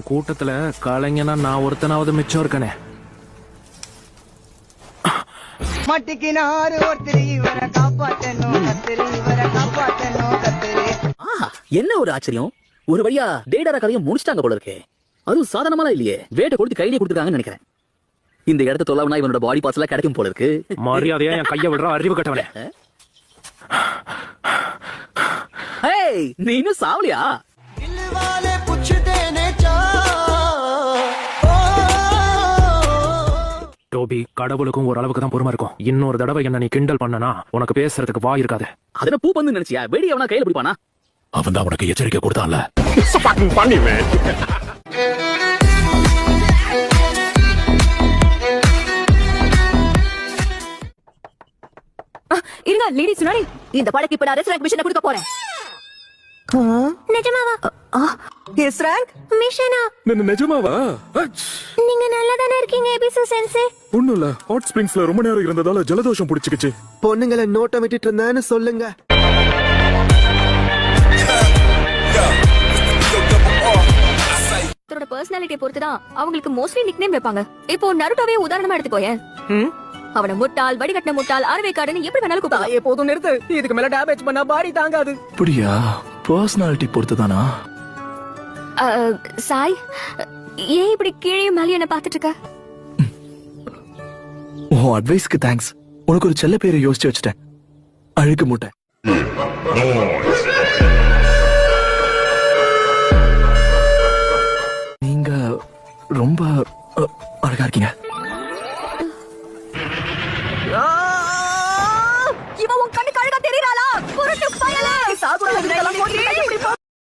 கூட்டத்துல கலைஞனா நான் ஒருத்தனாவது மிச்சம் இருக்கனே. மட்டிக்கினாரு ஒருத்தர் இவரை காப்பாத்தணும் கத்திரி இவரை காப்பாத்தணும் கத்திரி. என்ன ஒரு ஆச்சரியம், ஒரு வழியா டேடார கதையும் முடிச்சிட்டாங்க போல இருக்கே. அதுவும் சாதாரணமா இல்லையே, வேட்டை கொடுத்து கையிலே கொடுத்துருக்காங்கன்னு நினைக்கிறேன். இந்த இடத்த தொலைவனா இவனோட பாடி பார்ட்ஸ் எல்லாம் கிடைக்கும் போல இருக்கு. மரியாதையா என் கைய விடுற அறிவு கட்டவனே. நீ இன்னும் சாவலியா? டோபி, கடவுளுக்கும் ஒரு அளவுக்கு தான் பொறுமை இருக்கும். இன்னொரு தடவை என்ன நீ கிண்டல் பண்ணனா உனக்கு பேசுறதுக்கு வாய் இருக்காது. அதன பூ பந்து நினைச்சியா? வெடி அவனா கையில பிடிப்பானா? அவன் தான் உனக்கு எச்சரிக்கை கொடுத்தான்ல. இருங்க லேடி சுனாரி, இந்த படக்கு இப்ப நான் ரெஸ்ட் ரேங்க் மிஷனை கொடுக்க போறேன். நிஜமாவா? எஸ் ரேங்க் மிஷனா? நிஜமாவா? நீங்க நல்லா தானே இருக்கீங்க எபிசோ சென்சே? ஒண்ணும் இல்ல, ஹாட் ஸ்பிரிங்ஸ்ல ரொம்ப நேரம் இருந்ததால ஜலதோஷம் பிடிச்சிக்கிச்சு. பொண்ணுங்களை நோட்டம் விட்டுட்டு இருந்தேன்னு சொல்லுங்க. அவரோட பர்சனாலிட்டியை பொறுத்து தான் அவங்களுக்கு மோஸ்ட்லி நிக்நேம் வைப்பாங்க. இப்போ நருட்டோவே உதாரணமா எடுத்துக்கோயேன். அவன முட்டாள், வடிகட்டின முட்டாள், ஆர்வேக்காடுன்னு எப்படி வேணாலும் கூப்பிடலாம். எப்போதும் நிறுத்து, இதுக்கு மேல டேமேஜ் பண்ணா பாடி தாங்காது. அப்படியா? பர்சனாலிட்டி பொறுத்து தானா? சாய், ஏன் இப்படி கீழே மேலே என்ன பாத்துட்டு இருக்க? உன் அட்வைஸ்க்கு தேங்க்ஸ். உனக்கு ஒரு செல்ல பேரை யோசிச்சு வச்சுட்டேன், அழுக்கு மூட்டை.